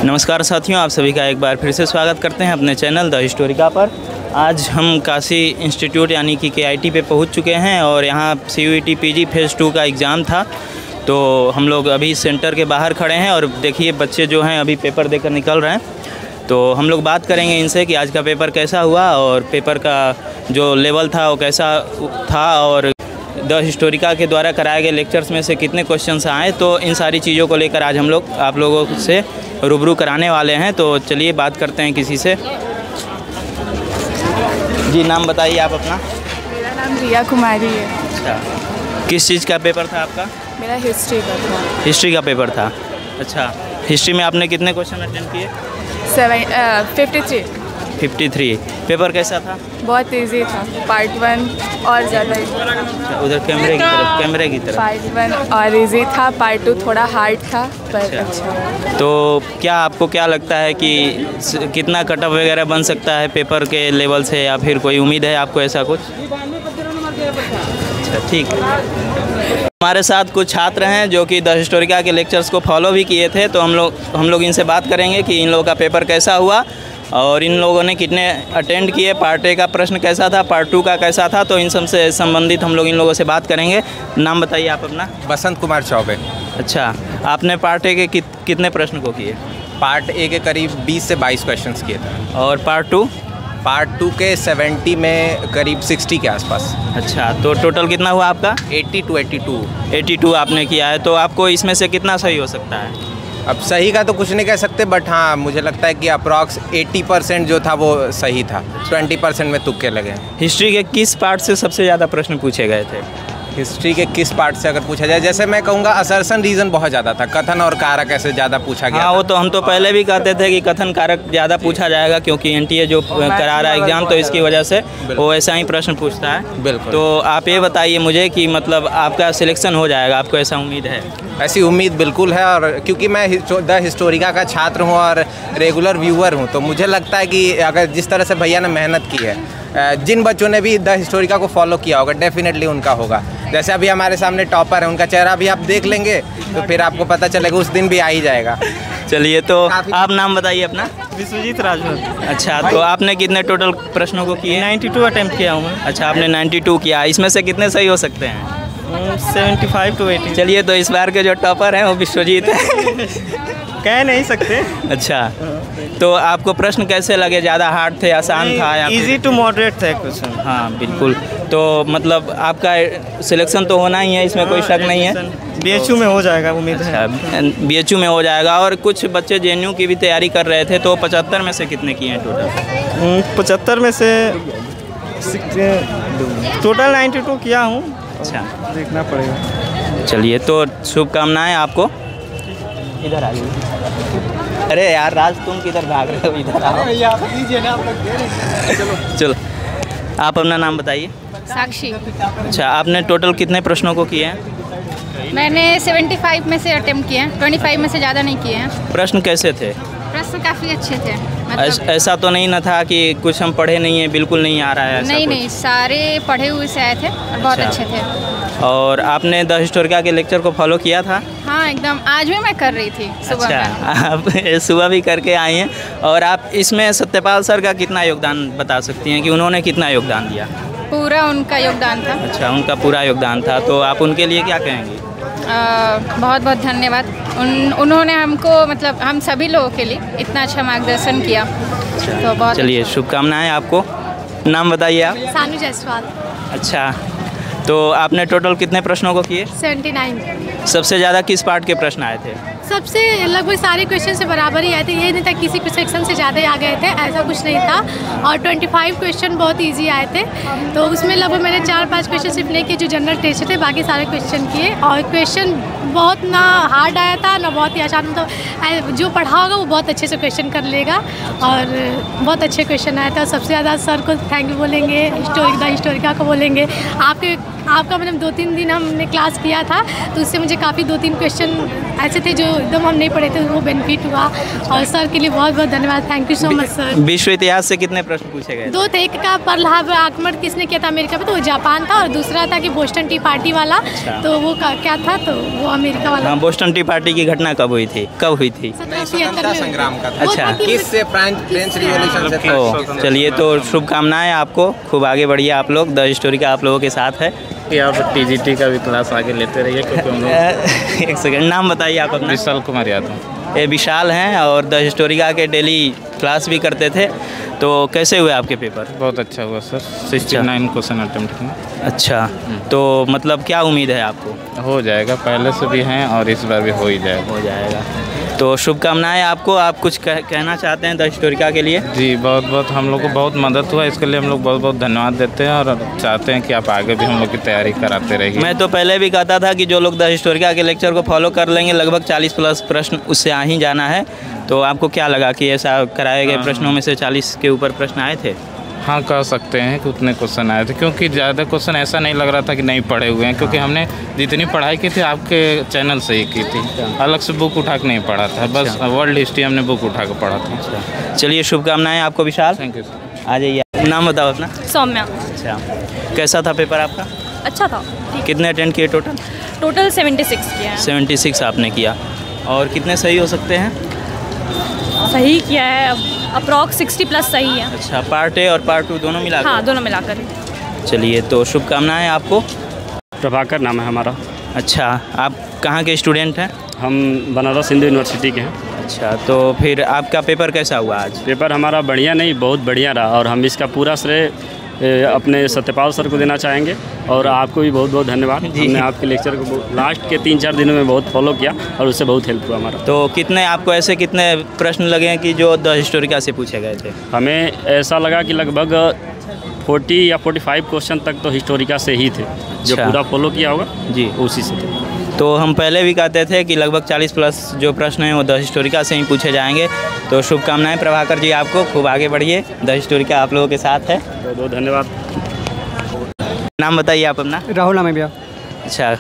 नमस्कार साथियों, आप सभी का एक बार फिर से स्वागत करते हैं अपने चैनल द हिस्टोरिका पर। आज हम काशी इंस्टीट्यूट यानी कि KIT पे पहुंच चुके हैं और यहाँ CUET PG फेज़ 2 का एग्ज़ाम था। तो हम लोग अभी सेंटर के बाहर खड़े हैं और देखिए बच्चे जो हैं अभी पेपर देकर निकल रहे हैं। तो हम लोग बात करेंगे इनसे कि आज का पेपर कैसा हुआ और पेपर का जो लेवल था वो कैसा था और द हिस्टोरिका के द्वारा कराए गए लेक्चर्स में से कितने क्वेश्चंस आए। तो इन सारी चीज़ों को लेकर आज हम लोग आप लोगों से रूबरू कराने वाले हैं। तो चलिए बात करते हैं किसी से। जी, नाम बताइए आप अपना। मेरा नाम रिया कुमारी है। अच्छा, किस चीज़ का पेपर था आपका? मेरा हिस्ट्री का था। हिस्ट्री का पेपर था। अच्छा, हिस्ट्री में आपने कितने क्वेश्चन अटेंड किए? 53। पेपर कैसा था? बहुत इजी था। पार्ट 1 और ज़्यादा अच्छा, उधर कैमरे की तरफ पार्ट 1 और इजी था, पार्ट 2 थोड़ा हार्ड था पर अच्छा। तो क्या आपको क्या लगता है कि कितना कट ऑफ वगैरह बन सकता है पेपर के लेवल से, या फिर कोई उम्मीद है आपको ऐसा कुछ? अच्छा, ठीक है। हमारे साथ कुछ छात्र हैं जो कि द हिस्टोरिका के लेक्चर्स को फॉलो भी किए थे। तो हम लोग इनसे बात करेंगे कि इन लोगों का पेपर कैसा हुआ और इन लोगों ने कितने अटेंड किए, पार्ट 1 का प्रश्न कैसा था, पार्ट 2 का कैसा था। तो इन सब से संबंधित हम लोग इन लोगों से बात करेंगे। नाम बताइए आप अपना। बसंत कुमार चौबे। अच्छा, आपने पार्ट 1 के कितने प्रश्न को किए? पार्ट 1 के करीब 20 से 22 क्वेश्चंस किए थे। और पार्ट 2? पार्ट 2 के 70 में करीब 60 के आसपास। अच्छा, तो टोटल कितना हुआ आपका? 80 to 82। 82 आपने किया है। तो आपको इसमें से कितना सही हो सकता है? अब सही का तो कुछ नहीं कह सकते, बट हाँ मुझे लगता है कि अप्रॉक्स 80% जो था वो सही था। 20% में तुक्के लगे। हिस्ट्री के किस पार्ट से सबसे ज़्यादा प्रश्न पूछे गए थे? हिस्ट्री के किस पार्ट से अगर पूछा जाए, जैसे मैं कहूँगा असर्शन रीज़न बहुत ज़्यादा था, कथन और कारक ऐसे ज़्यादा पूछा गया। हाँ, वो तो हम तो पहले भी कहते थे कि कथन कारक ज़्यादा पूछा जाएगा, क्योंकि NTA जो करा रहा है एग्ज़ाम, तो इसकी वजह से वो ऐसा ही प्रश्न पूछता है। बिल्कुल। तो आप ये बताइए मुझे कि मतलब आपका सिलेक्शन हो जाएगा, आपको ऐसा उम्मीद है? ऐसी उम्मीद बिल्कुल है, और क्योंकि मैं द हिस्टोरिका का छात्र हूँ और रेगुलर व्यूअर हूँ, तो मुझे लगता है कि अगर जिस तरह से भैया ने मेहनत की है, जिन बच्चों ने भी द हिस्टोरिका को फॉलो किया होगा, डेफिनेटली उनका होगा। जैसे अभी हमारे सामने टॉपर है, उनका चेहरा भी आप देख लेंगे तो फिर आपको पता चलेगा, उस दिन भी आ ही जाएगा। चलिए, तो आप नाम बताइए अपना। विश्वजीत राजभर। अच्छा, तो आपने कितने टोटल प्रश्नों को किए? 92 अटेम्प्ट किया हूँ मैं। अच्छा, आपने 92 किया। इसमें से कितने सही हो सकते हैं? 75 to 80। चलिए, तो इस बार के जो टॉपर हैं वो विश्वजीत है। कह नहीं सकते। अच्छा, तो आपको प्रश्न कैसे लगे? ज़्यादा हार्ड थे, आसान था, या इजी टू मॉडरेट था क्वेश्चन। हाँ बिल्कुल। तो मतलब आपका सिलेक्शन तो होना ही है, इसमें कोई शक नहीं है। BHU में हो जाएगा, उम्मीद है। BHU में हो जाएगा। और कुछ बच्चे JNU की भी तैयारी कर रहे थे, तो 75 में से कितने किए हैं टोटल? 75 में से टोटल 92 किया हूँ। अच्छा, देखना पड़ेगा। चलिए, तो शुभकामनाएं आपको। इधर आइए। अरे यार राज, तुम किधर भाग रहे हो? इधर आओ। चलो, आप अपना नाम बताइए। साक्षी। अच्छा, आपने टोटल कितने प्रश्नों को किए हैं? मैंने 75 में से अटेम्प्ट किए हैं, 25 में से ज़्यादा नहीं किए हैं। प्रश्न कैसे थे? प्रश्न काफ़ी अच्छे थे। ऐसा तो नहीं ना था कि कुछ हम पढ़े नहीं है, बिल्कुल नहीं आ रहा है? नहीं, सारे पढ़े हुए से आए थे और बहुत अच्छे थे। और आपने द हिस्टोरिका के लेक्चर को फॉलो किया था? हाँ एकदम, आज भी मैं कर रही थी सुबह। अच्छा, आप सुबह भी करके आई हैं। और आप इसमें सत्यपाल सर का कितना योगदान बता सकती हैं कि उन्होंने कितना योगदान दिया? पूरा उनका योगदान था। अच्छा, उनका पूरा योगदान था। तो आप उनके लिए क्या कहेंगे? बहुत बहुत धन्यवाद। उन्होंने हमको, मतलब हम सभी लोगों के लिए इतना अच्छा मार्गदर्शन किया। तो बहुत चलिए, शुभकामनाएं आपको। नाम बताइए आप। सानू जायसवाल। अच्छा, तो आपने टोटल कितने प्रश्नों को किए? 79। सबसे ज़्यादा किस पार्ट के प्रश्न आए थे? सबसे लगभग सारे क्वेश्चन से बराबर ही आए थे। ये नहीं था किसी सेक्शन से ज़्यादा आ गए थे, ऐसा कुछ नहीं था। और 25 क्वेश्चन बहुत इजी आए थे। तो उसमें लगभग मैंने 4-5 क्वेश्चन सिर्फ नहीं किए जो जनरल टेस्ट थे, बाकी सारे क्वेश्चन किए। और क्वेश्चन बहुत ना हार्ड आया था ना बहुत ही आसान, मतलब जो पढ़ा होगा वो बहुत अच्छे से क्वेश्चन कर लेगा। और बहुत अच्छे क्वेश्चन आया था। सबसे ज़्यादा सर को थैंक यू बोलेंगे, द हिस्टोरिका को बोलेंगे। आपके आपका मतलब 2-3 दिन हमने क्लास किया था, तो उससे मुझे काफ़ी 2-3 क्वेश्चन ऐसे थे जो एकदम हम नहीं पढ़े थे, वो बेनिफिट हुआ। और सर के लिए बहुत बहुत धन्यवाद, thank you so much sir. विश्व इतिहास से कितने प्रश्न पूछे गए? 2 थे। एक का पर्ल हार्बर आक्रमण किसने किया था अमेरिका में, तो वो जापान था, और दूसरा था कि बोस्टन टी पार्टी वाला। तो वो क्या था, तो वो अमेरिका वाला। हाँ, बोस्टन टी पार्टी की घटना कब हुई थी? स्वतंत्रता संग्राम का था। अच्छा, किससे? फ्रेंच रिवॉल्यूशन से था। चलिए, तो शुभकामनाएं आपको, खूब आगे बढ़िए आप लोग। द हिस्टोरी का आप लोगों के साथ है कि आप टीजीटी का भी क्लास आगे लेते रहिए, क्योंकि हम लोग एक सेकंड, नाम बताइए आप अपना। विशाल कुमार यादव। ये विशाल हैं और द हिस्टोरिका के डेली क्लास भी करते थे। तो कैसे हुए आपके पेपर? बहुत अच्छा हुआ सर, 69 क्वेश्चन अटेम्प्ट में। अच्छा, तो मतलब क्या उम्मीद है आपको? हो जाएगा, पहले से भी हैं और इस बार भी हो ही जाएगा। हो जाएगा। तो शुभकामनाएं आपको। आप कुछ कहना चाहते हैं द हिस्टोरिका के लिए? जी, बहुत बहुत हम लोग को बहुत मदद हुआ, इसके लिए हम लोग बहुत बहुत धन्यवाद देते हैं और चाहते हैं कि आप आगे भी हम लोग की तैयारी कराते रहिए। मैं तो पहले भी कहता था कि जो लोग द हिस्टोरिका के लेक्चर को फॉलो कर लेंगे, लगभग 40+ प्रश्न उससे आ ही जाना है। तो आपको क्या लगा कि ऐसा कराए गए प्रश्नों में से 40 के ऊपर प्रश्न आए थे? हाँ, कह सकते हैं कि उतने क्वेश्चन आए थे, क्योंकि ज़्यादा क्वेश्चन ऐसा नहीं लग रहा था कि नहीं पढ़े हुए हैं, क्योंकि हमने जितनी पढ़ाई की थी आपके चैनल से ही की थी, अलग से बुक उठा के नहीं पढ़ा था। बस वर्ल्ड हिस्ट्री हमने बुक उठा के पढ़ा था। चलिए, शुभकामनाएं आपको विशाल। Thank you sir. आ जाइए, नाम बताओ अपना। सौम्या। अच्छा, कैसा था पेपर आपका? अच्छा था। कितने अटेंड किए टोटल? टोटल 76 किया है। 76 आपने किया। और कितने सही हो सकते हैं? सही किया है, अब अप्रॉक्स 60+ सही है। अच्छा, पार्ट ए और पार्ट 2 दोनों मिलाकर? हाँ, दोनों मिलाकर ही। चलिए, तो शुभकामनाएं आपको। प्रभाकर नाम है हमारा। अच्छा, आप कहाँ के स्टूडेंट हैं? हम बनारस हिंदू यूनिवर्सिटी के हैं। अच्छा, तो फिर आपका पेपर कैसा हुआ आज? पेपर हमारा बढ़िया नहीं, बहुत बढ़िया रहा, और हम इसका पूरा श्रेय अपने सत्यपाल सर को देना चाहेंगे, और आपको भी बहुत बहुत धन्यवाद। हमने आपके लेक्चर को लास्ट के 3-4 दिनों में बहुत फॉलो किया और उससे बहुत हेल्प हुआ हमारा। तो कितने आपको ऐसे कितने प्रश्न लगे हैं कि जो द हिस्टोरिका से पूछे गए थे? हमें ऐसा लगा कि लगभग 40 या 45 क्वेश्चन तक तो हिस्टोरिका से ही थे। जो पूरा फॉलो किया होगा जी, उसी से थे। तो हम पहले भी कहते थे कि लगभग 40+ जो प्रश्न हैं वो द हिस्टोरिका से ही पूछे जाएंगे। तो शुभकामनाएं प्रभाकर जी आपको, खूब आगे बढ़िए। द हिस्टोरिका आप लोगों के साथ है। बहुत बहुत धन्यवाद। नाम बताइए आप अपना। राहुल नाम है भैया। अच्छा,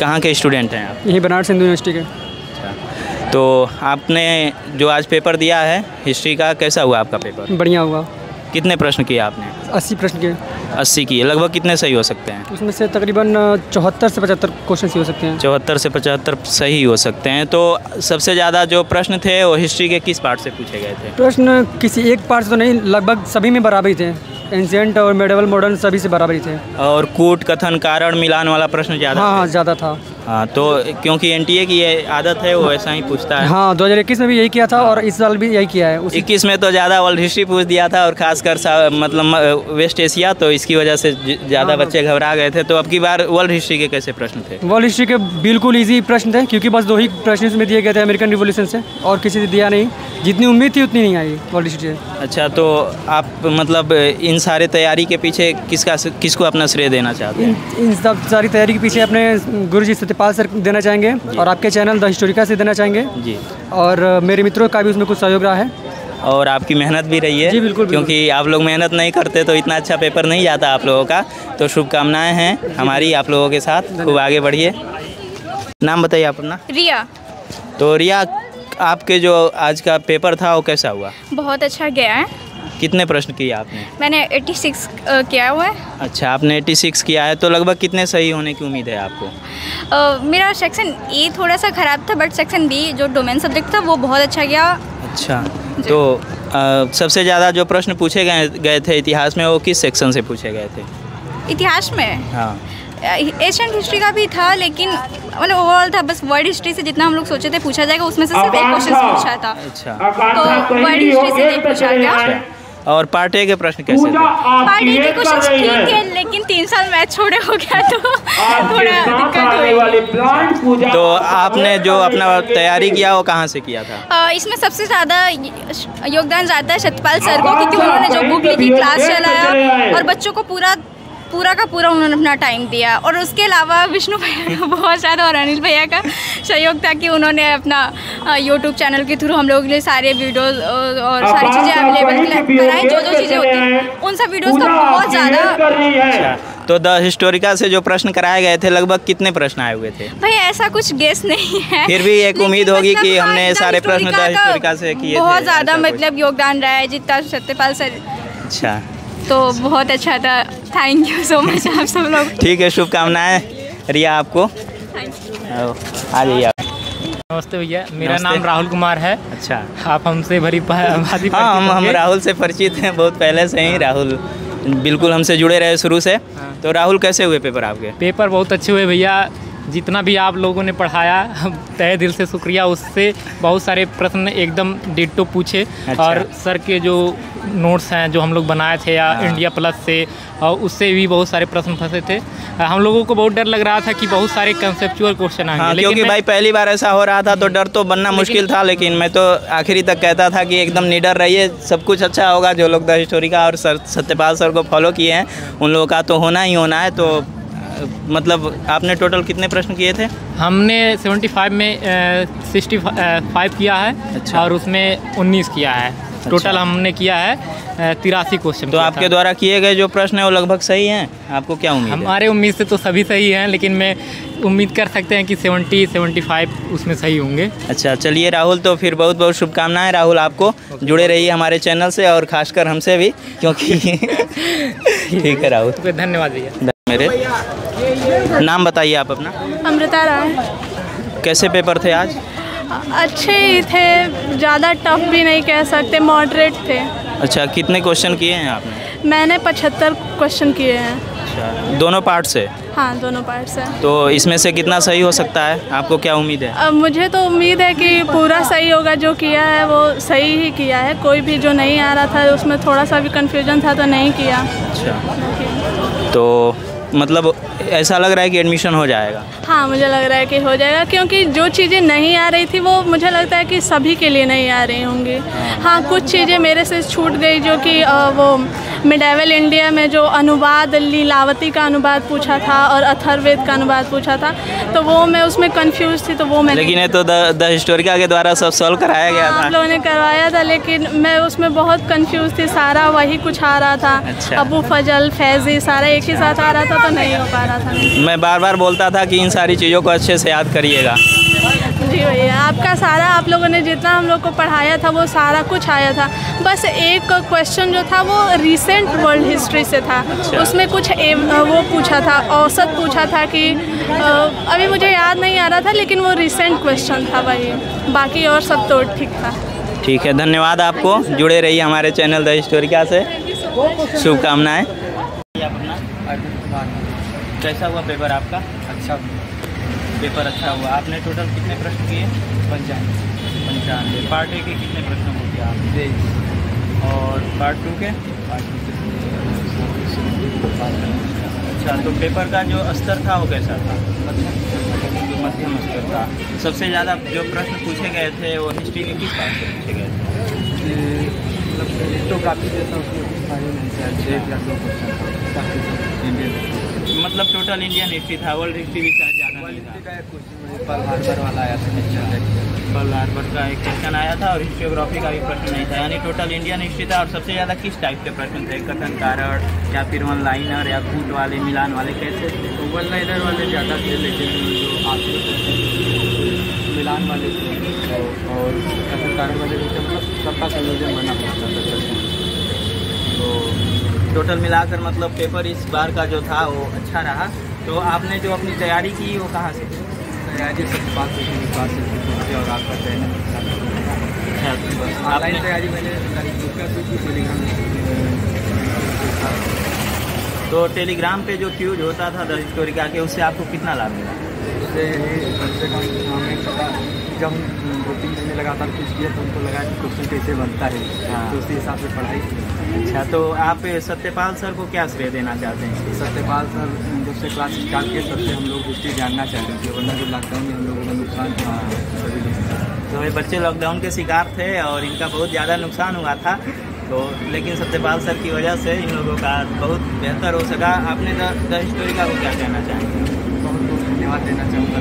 कहाँ के स्टूडेंट हैं आप? यही बनारस हिंदू यूनिवर्सिटी के। अच्छा, तो आपने जो आज पेपर दिया है हिस्ट्री का, कैसा हुआ आपका पेपर? बढ़िया हुआ। कितने प्रश्न किए आपने? 80 प्रश्न किए। 80 किए। लगभग कितने सही हो सकते हैं? उसमें से तकरीबन 74 से 75 क्वेश्चन ही हो सकते हैं। 74 से 75 सही हो सकते हैं। तो सबसे ज़्यादा जो प्रश्न थे वो हिस्ट्री के किस पार्ट से पूछे गए थे? प्रश्न किसी एक पार्ट से तो नहीं, लगभग सभी में बराबर ही थे। एंशिएंट और मेडिवल मॉडर्न सभी से बराबर ही थे। और कूट, कथन, कारण, मिलान वाला प्रश्न ज़्यादा? हाँ, ज़्यादा था। हाँ, तो क्योंकि एनटीए की ये आदत है, वो ऐसा ही पूछता है। हाँ, 2021 में भी यही किया था और इस साल भी यही किया है। 21 में तो ज़्यादा वर्ल्ड हिस्ट्री पूछ दिया था, और खासकर मतलब वेस्ट एशिया, तो इसकी वजह से ज़्यादा बच्चे घबरा गए थे। तो अब की बार वर्ल्ड हिस्ट्री के कैसे प्रश्न थे? वर्ल्ड हिस्ट्री के बिल्कुल ईजी प्रश्न थे, क्योंकि बस 2 ही प्रश्न इसमें दिए गए थे अमेरिकन रिवॉल्यूशन से, और किसी से दिया नहीं। जितनी उम्मीद थी उतनी नहीं आई वर्ल्ड हिस्ट्री से। अच्छा, तो आप मतलब इन सारे तैयारी के पीछे किसको अपना श्रेय देना चाहते हैं? इन सब सारी तैयारी के पीछे अपने गुरुजी सत्यपाल सर देना चाहेंगे, और आपके चैनल द हिस्टोरिका से देना चाहेंगे जी। और मेरे मित्रों का भी उसमें कुछ सहयोग रहा है, और आपकी मेहनत भी रही है। जी, बिल्कुल। क्योंकि आप लोग मेहनत नहीं करते तो इतना अच्छा पेपर नहीं जाता आप लोगों का। तो शुभकामनाएं हैं हमारी आप लोगों के साथ, खूब आगे बढ़िए। नाम बताइए आप अपना। रिया। तो रिया, आपके जो आज का पेपर था वो कैसा हुआ? बहुत अच्छा गया है। कितने प्रश्न किए आपने? मैंने 86 किया हुआ है। अच्छा, आपने 86 किया है, तो लगभग कितने सही होने की उम्मीद है आपको? मेरा सेक्शन ए थोड़ा सा ख़राब था, बट सेक्शन बी जो डोमेन सब्जेक्ट था वो बहुत अच्छा गया। अच्छा, तो सबसे ज़्यादा जो प्रश्न पूछे गए थे इतिहास में, वो किस सेक्शन से पूछे गए थे? इतिहास में हाँ, एशियन हिस्ट्री का भी था, लेकिन मतलब ओवरऑल था। बस वर्ल्ड हिस्ट्री से जितना हम लोग सोचे थे पूछा जाएगा, उसमें से सिर्फ एक क्वेश्चन पूछा था। अच्छा, तो वर्ल्ड हिस्ट्री से नहीं पूछा गया। और पार्ट ए के प्रश्न कैसे थे? पार्ट ए के क्वेश्चन ठीक थे, लेकिन 3 साल मैच छोड़े हो गया तो थोड़ा दिक्कत हुई। तो आपने जो अपना तैयारी किया वो कहाँ से किया था? इसमें सबसे ज़्यादा योगदान जाता है सत्यपाल सर को, क्योंकि उन्होंने जो बुक लिखी, क्लास चलाया, और बच्चों को पूरा का पूरा उन्होंने अपना टाइम दिया। और उसके अलावा विष्णु भैया का बहुत ज़्यादा और अनिल भैया का सहयोग था कि उन्होंने अपना यूट्यूब चैनल के थ्रू हम लोग के लिए सारे वीडियोस और सारी चीज़ें अवेलेबल कराई। जो चीज़ें होती हैं उन सब वीडियोस का बहुत ज़्यादा। तो द हिस्टोरिका से जो प्रश्न कराए गए थे लगभग कितने प्रश्न आए हुए थे? भाई ऐसा कुछ गेस नहीं है, फिर भी एक उम्मीद होगी कि हमने सारे प्रश्न द हिस्टोरिका से किए थे। बहुत ज़्यादा मतलब योगदान रहा है जितना सत्यपाल सर। अच्छा, तो बहुत अच्छा था, थैंक यू सो मच आप सब लोग। ठीक है, शुभकामनाएं रिया आपको। आ जाइए आप। नमस्ते भैया, मेरा नमस्ते। नाम राहुल कुमार है। अच्छा, आप हमसे भरी भांति हाँ, हम राहुल से परिचित हैं बहुत पहले से ही। राहुल बिल्कुल हमसे जुड़े रहे शुरू से। तो राहुल, कैसे हुए पेपर आपके? पेपर बहुत अच्छे हुए भैया, जितना भी आप लोगों ने पढ़ाया तहे दिल से शुक्रिया। उससे बहुत सारे प्रश्न एकदम डिट्टो पूछे। अच्छा। और सर के जो नोट्स हैं जो हम लोग बनाए थे या इंडिया प्लस से, और उससे भी बहुत सारे प्रश्न फंसे थे। हम लोगों को बहुत डर लग रहा था कि बहुत सारे कंसेप्चुअल क्वेश्चन आएंगे। हाँ, लेकिन क्योंकि भाई पहली बार ऐसा हो रहा था तो डर तो बनना मुश्किल था, लेकिन मैं तो आखिरी तक कहता था कि एकदम निडर रहिए, सब कुछ अच्छा होगा। जो लोग द हिस्टोरिका और सत्यपाल सर को फॉलो किए हैं उन लोगों का तो होना ही होना है। तो मतलब आपने टोटल कितने प्रश्न किए थे? हमने 75 में 65 किया है। अच्छा। और उसमें 19 किया है। टोटल हमने किया है 83 क्वेश्चन। तो आपके द्वारा किए गए जो प्रश्न है वो लगभग सही हैं? आपको क्या उम्मीद है? हमारे उम्मीद से तो सभी सही हैं, लेकिन मैं उम्मीद कर सकते हैं कि 70-75 उसमें सही होंगे। अच्छा, चलिए राहुल, तो फिर बहुत बहुत शुभकामनाएं राहुल आपको। जुड़े रहिए हमारे चैनल से और खासकर हमसे भी, क्योंकि ठीक है राहुल, धन्यवाद भैया। मेरे नाम बताइए आप अपना। अमृता राय। कैसे पेपर थे आज? अच्छे ही थे, ज़्यादा टफ भी नहीं कह सकते, मॉडरेट थे। अच्छा, कितने क्वेश्चन किए हैं आपने? मैंने 75 क्वेश्चन किए हैं। अच्छा, दोनों पार्ट से? हाँ, दोनों पार्ट से। तो इसमें से कितना सही हो सकता है? आपको क्या उम्मीद है? अब मुझे तो उम्मीद है कि पूरा सही होगा। जो किया है वो सही ही किया है, कोई भी जो नहीं आ रहा था उसमें थोड़ा सा भी कन्फ्यूजन था तो नहीं किया। अच्छा, तो मतलब ऐसा लग रहा है कि एडमिशन हो जाएगा? हाँ, मुझे लग रहा है कि हो जाएगा, क्योंकि जो चीज़ें नहीं आ रही थी वो मुझे लगता है कि सभी के लिए नहीं आ रही होंगी। हाँ, कुछ चीज़ें मेरे से छूट गई, जो कि वो मिडेवल इंडिया में जो अनुवाद, लीलावती का अनुवाद पूछा था और अथर्ववेद का अनुवाद पूछा था, तो वो मैं उसमें कंफ्यूज थी। तो वो मैं, लेकिन ये तो द हिस्टोरिका के द्वारा सब सॉल्व कराया गया था। आप लोगों ने करवाया था, लेकिन मैं उसमें बहुत कंफ्यूज थी। सारा वही कुछ आ रहा था। अच्छा। अबू फजल, फैजी सारा एक ही साथ आ रहा था, तो नहीं हो पा रहा था। मैं बार बार बोलता था कि इन सारी चीज़ों को अच्छे से याद करिएगा। जी भैया, आपका सारा, आप लोगों ने जितना हम लोग को पढ़ाया था वो सारा कुछ आया था। बस एक क्वेश्चन जो था वो रिसेंट वर्ल्ड हिस्ट्री से था। अच्छा। उसमें कुछ वो पूछा था, औसत पूछा था कि अभी मुझे याद नहीं आ रहा था, लेकिन वो रिसेंट क्वेश्चन था वही। बाकी और सब तो ठीक था। ठीक है, धन्यवाद आपको। जुड़े रहिए हमारे चैनल द हिस्टोरिका से। शुभकामनाएं। कैसा हुआ पेपर आपका? अच्छा, पेपर अच्छा हुआ। आपने टोटल कितने प्रश्न किए? 95। पार्ट ए के कितने प्रश्न हो गया आपने? और पार्ट 2 के? अच्छा, तो पेपर का जो स्तर था वो कैसा था? मध्यम स्तर था। सबसे ज़्यादा जो प्रश्न पूछे गए थे वो हिस्ट्री के किस पार्ट से पूछे गए थे? मतलब टोटल इंडियन हिस्ट्री था, वर्ल्ड हिस्ट्री भी शायद ज़्यादा नहीं था। पर्ल हार्बर वाला आया था। पर्ल हार्बर का एक क्वेश्चन आया था और हिस्टोग्राफी का भी प्रश्न नहीं था, यानी टोटल इंडियन हिस्ट्री था। और सबसे ज़्यादा किस टाइप के प्रश्न थे? कथन कारण या फिर वन लाइनर या कूट वाले, मिलान वाले, कैसे? वन लाइनर वाले ज़्यादा थे, लेकिन जो आपके मिलान वाले थे और कथन कारण वाले थे, मतलब सबका संयोजन बना हुआ था। तो टोटल मिलाकर मतलब पेपर इस बार का जो था वो अच्छा रहा। तो आपने जो अपनी तैयारी की वो कहाँ से की? तैयारी सत्यपाल से की और आपका चयन ऑनलाइन तैयारी मैंने तो टेलीग्राम पे जो क्यूज होता था द हिस्टोरिका के, उससे आपको कितना लाभ मिला? उससे कम से कम हमें पता, जब हम 2-3 महीने लगातार कुछ किया तो उनको लगा कि क्वेश्चन कैसे बनता है। हाँ। तो उसी हिसाब से पढ़ाई की। अच्छा, तो आप सत्यपाल सर को क्या श्रेय देना चाहते हैं? सत्यपाल सर जब से क्लास स्टार्ट किए तब से हम लोग हिस्ट्री जानना चाहते थे, वरना जो लॉकडाउन में हम लोगों का नुकसान था सभी लोग। तो ये बच्चे लॉकडाउन के शिकार थे और इनका बहुत ज़्यादा नुकसान हुआ था। तो लेकिन सत्यपाल सर की वजह से इन लोगों का बहुत बेहतर हो सका। आपने द हिस्टोरिका को क्या कहना चाहेंगे? बहुत बहुत धन्यवाद देना चाहूँगा।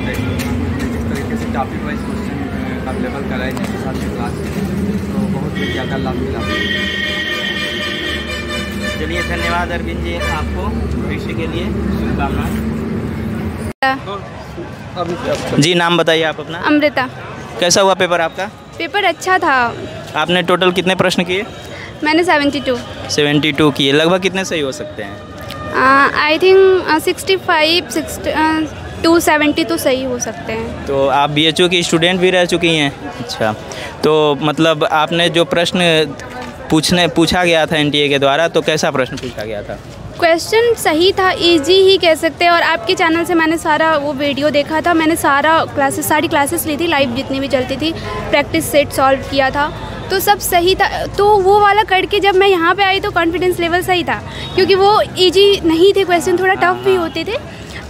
जिस तरीके से टॉपिक वाइज क्वेश्चन अवेलेबल कराए जिस हिसाब से क्लास, तो बहुत ही ज़्यादा लाभ मिला। चलिए धन्यवाद अरविंद जी, आपको भविष्य के लिए शुभकामनाएं। जी नाम बताइए आप अपना। अमृता। कैसा हुआ पेपर आपका? पेपर अच्छा था। आपने टोटल कितने प्रश्न किए? मैंने 72 किए। लगभग कितने सही हो सकते हैं? आई थिंक 65 to 70 तो सही हो सकते हैं। तो आप BHU की स्टूडेंट भी रह चुकी हैं? अच्छा, तो मतलब आपने जो प्रश्न पूछा गया था NTA के द्वारा, तो कैसा प्रश्न पूछा गया था? क्वेश्चन सही था, इजी ही कह सकते हैं। और आपके चैनल से मैंने सारा वो वीडियो देखा था, मैंने सारी क्लासेस ली थी, लाइव जितनी भी चलती थी, प्रैक्टिस सेट सॉल्व किया था, तो सब सही था। तो वो वाला करके जब मैं यहाँ पे आई तो कॉन्फिडेंस लेवल सही था, क्योंकि वो इजी नहीं थे क्वेश्चन, थोड़ा टफ भी होते थे।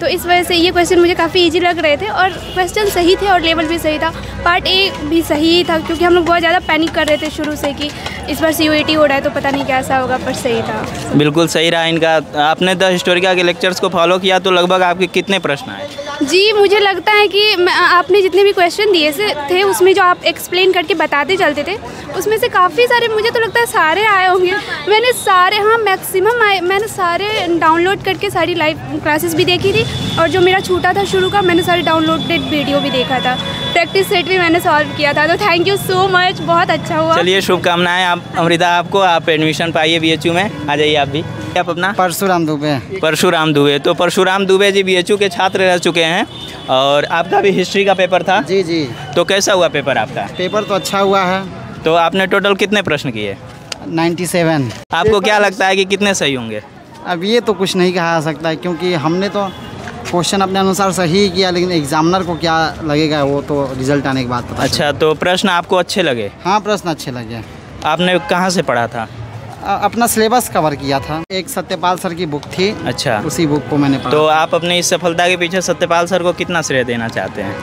तो इस वजह से ये क्वेश्चन मुझे काफ़ी इजी लग रहे थे और क्वेश्चन सही थे और लेवल भी सही था। पार्ट ए भी सही था, क्योंकि हम लोग बहुत ज़्यादा पैनिक कर रहे थे शुरू से कि इस बार CUET हो रहा है तो पता नहीं कैसा होगा, पर सही था। बिल्कुल सही रहा इनका। आपने द हिस्टोरिका के लेक्चर्स को फॉलो किया तो लगभग आपके कितने प्रश्न आए? जी, मुझे लगता है कि आपने जितने भी क्वेश्चन दिए थे उसमें जो आप एक्सप्लेन करके बताते चलते थे, उसमें से काफ़ी सारे, मुझे तो लगता है सारे आए होंगे। मैंने सारे, हाँ मैक्सिमम आए, मैंने सारे डाउनलोड करके सारी लाइव क्लासेस भी देखी थी, और जो मेरा छूटा था शुरू का, मैंने सारी डाउनलोडेड वीडियो भी देखा था, प्रैक्टिस सेट भी मैंने सॉल्व किया था। तो थैंक यू सो मच, बहुत अच्छा हुआ। चलिए शुभकामनाएं आप अमृता आपको, आप एडमिशन पाइए BHU में। आ जाइए आप भी। आप अपना? परशुराम दुबे। परशुराम दुबे। तो परशुराम दुबे जी BHU के छात्र रह चुके हैं, और आपका भी हिस्ट्री का पेपर था? जी जी। तो कैसा हुआ पेपर आपका? पेपर तो अच्छा हुआ है। तो आपने टोटल कितने प्रश्न किए? 97। आपको क्या लगता है कि कितने सही होंगे? अब ये तो कुछ नहीं कहा सकता है, क्योंकि हमने तो क्वेश्चन अपने अनुसार सही किया, लेकिन एग्जामिनर को क्या लगेगा वो तो रिजल्ट आने के बाद पता। अच्छा, तो प्रश्न आपको अच्छे लगे? हाँ, प्रश्न अच्छे लगे। आपने कहाँ से पढ़ा था? अपना सिलेबस कवर किया था। एक सत्यपाल सर की बुक थी। अच्छा, उसी बुक को मैंने पढ़ा। तो आप अपनी इस सफलता के पीछे सत्यपाल सर को कितना श्रेय देना चाहते हैं?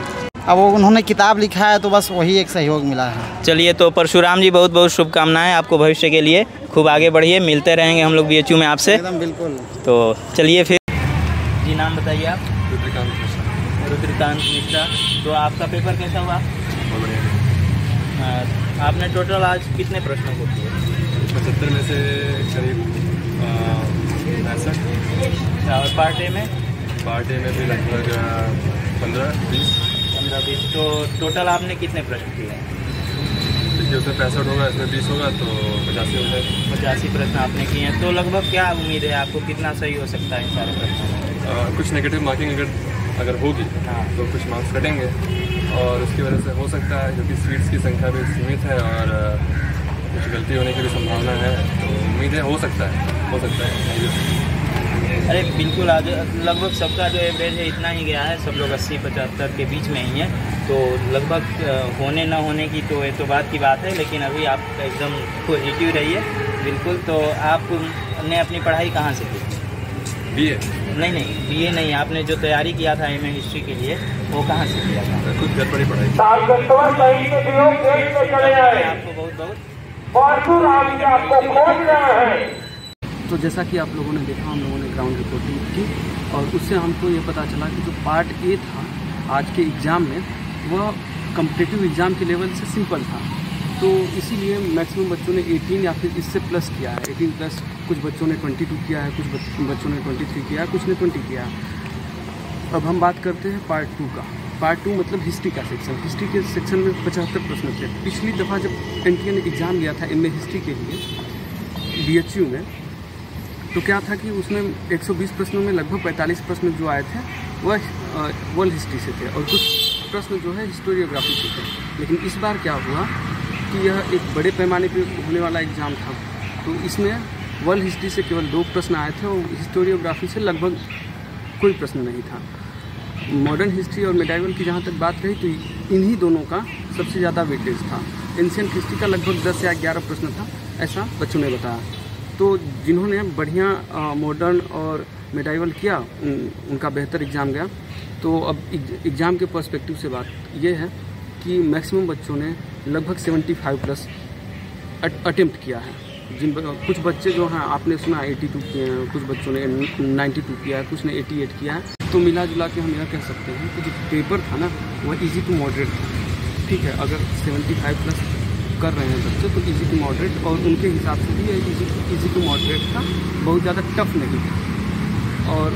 अब वो उन्होंने किताब लिखा है तो बस वही एक सहयोग मिला है। चलिए, तो परशुराम जी बहुत बहुत शुभकामनाएं आपको भविष्य के लिए। खूब आगे बढ़िए, मिलते रहेंगे हम लोग BHU में आपसे। एकदम बिल्कुल। तो चलिए फिर। जी नाम बताइए आप। रुद्रकांत मिश्रा। रुद्रकांत मिश्रा। तो आपका पेपर कैसा हुआ? आपने टोटल आज कितने प्रश्नों को किए? 75 में से करीब 65। और पार्ट ए में? पार्ट ए में भी लगभग 15-20। तो टोटल आपने कितने प्रश्न किए? देखिए, उसमें 65 होगा, इसमें 20 होगा, तो 85 हो जाएगा। 85 प्रश्न आपने किए हैं। तो लगभग क्या उम्मीद है आपको, कितना सही हो सकता है इन सारे प्रश्नों? कुछ नेगेटिव मार्किंग अगर होगी तो कुछ मार्क्स कटेंगे, और उसकी वजह से हो सकता है, क्योंकि सीट्स की संख्या भी सीमित है और कुछ गलती होने की भी संभावना है, तो उम्मीद है हो सकता है। अरे बिल्कुल, आज लगभग सबका जो एवरेज है इतना ही गया है, सब लोग 80-75 के बीच में ही हैं। तो लगभग होने ना होने की तो ये तो बात की बात है, लेकिन अभी आप एकदम पॉजिटिव रहिए। बिल्कुल। तो आपने अपनी पढ़ाई कहाँ से की? BA? नहीं, BA नहीं, आपने जो तैयारी किया था MA हिस्ट्री के लिए, वो कहाँ से किया था? खुद घर पर ही पढ़ाई। आपको बहुत बहुत। तो जैसा कि आप लोगों ने देखा, हम लोगों ने ग्राउंड रिपोर्टिंग की, और उससे हमको ये पता चला कि जो पार्ट ए था आज के एग्ज़ाम में, वह कम्पिटिटिव एग्ज़ाम के लेवल से सिंपल था। तो इसीलिए मैक्सिमम बच्चों ने 18 या फिर इससे प्लस किया है। 18 प्लस, कुछ बच्चों ने 22 किया है, कुछ बच्चों ने 23 किया है, कुछ ने 20 किया है। अब हम बात करते हैं पार्ट 2 का। पार्ट 2 मतलब हिस्ट्री का सेक्शन। हिस्ट्री के सेक्शन में 75 प्रश्न थे। पिछली दफ़ा जब NTA ने एग्ज़ाम लिया था MA हिस्ट्री के लिए BHU में, तो क्या था कि उसमें 120 प्रश्नों में लगभग 45 प्रश्न जो आए थे वह वर्ल्ड हिस्ट्री से थे, और कुछ प्रश्न जो है हिस्टोरियोग्राफी से थे। लेकिन इस बार क्या हुआ कि यह एक बड़े पैमाने पर होने वाला एग्ज़ाम था, तो इसमें वर्ल्ड हिस्ट्री से केवल 2 प्रश्न आए थे, और हिस्टोरियोग्राफी से लगभग कोई प्रश्न नहीं था। मॉडर्न हिस्ट्री और मेडाइवल की जहाँ तक बात रही, तो इन्हीं दोनों का सबसे ज़्यादा वेटेज था। एंशिएंट हिस्ट्री का लगभग 10 या 11 प्रश्न था, ऐसा बच्चों ने बताया। तो जिन्होंने बढ़िया मॉडर्न और मेडाइवल किया, उनका बेहतर एग्ज़ाम गया। तो अब एग्ज़ाम के पर्सपेक्टिव से बात ये है कि मैक्सिमम बच्चों ने लगभग 75 प्लस अटेम्प्ट किया है। कुछ बच्चे जो हैं, आपने सुना 82 किए हैं, कुछ बच्चों ने 92 किया है, कुछ ने 88 किया है। तो मिला जुला के हम यह कह सकते हैं कि जो पेपर था ना, वह इजी टू मॉडरेट था। ठीक है, अगर 75 प्लस कर रहे हैं बच्चे, तो इजी टू मॉडरेट, और उनके हिसाब से भी इजी टू मॉडरेट था, बहुत ज़्यादा टफ नहीं था। और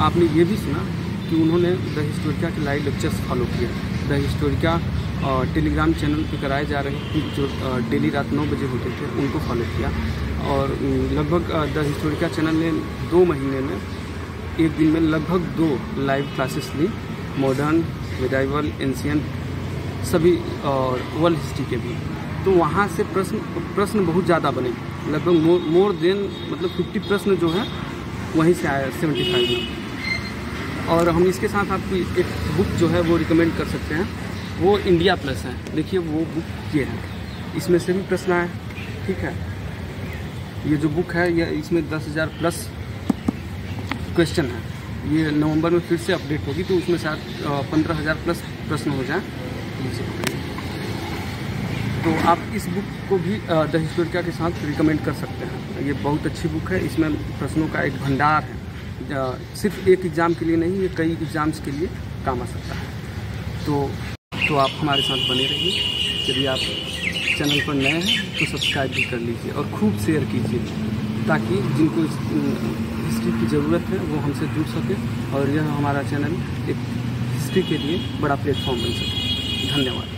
आपने ये भी सुना कि उन्होंने द हिस्टोरिका के लाइव लेक्चर्स फॉलो किए। द हिस्टोरिका टेलीग्राम चैनल पे कराए जा रहे जो डेली रात 9 बजे होते थे, उनको फॉलो किया। और लगभग द हिस्टोरिका चैनल ने 2 महीने में एक दिन में लगभग 2 लाइव क्लासेस ली, मॉडर्न, मिडाइवल, एंशिएंट, सभी और वर्ल्ड हिस्ट्री के भी। तो वहाँ से प्रश्न बहुत ज़्यादा बने, लगभग मोर देन मतलब 50 प्रश्न जो है वहीं से आया 75 में। और हम इसके साथ आपकी एक बुक जो है वो रिकमेंड कर सकते हैं, वो इंडिया प्लस है। देखिए वो बुक ये है, इसमें से भी प्रश्न आए, ठीक है। ये जो बुक है ये इसमें 10,000 प्लस क्वेश्चन है। ये नवंबर में फिर से अपडेट होगी, तो उसमें शायद 15,000 प्लस प्रश्न हो जाए। तो आप इस बुक को भी द हिस्टोरिका के साथ रिकमेंड कर सकते हैं। ये बहुत अच्छी बुक है, इसमें प्रश्नों का एक भंडार है, सिर्फ एक एग्ज़ाम के लिए नहीं, ये कई एग्ज़ाम्स के लिए काम आ सकता है। तो आप हमारे साथ बने रहिए। यदि आप चैनल पर नए हैं तो सब्सक्राइब भी कर लीजिए और खूब शेयर कीजिए, ताकि जिनको हिस्ट्री की ज़रूरत है वो हमसे जुड़ सके और यह हमारा चैनल एक हिस्ट्री के लिए बड़ा प्लेटफॉर्म बन सके। धन्यवाद।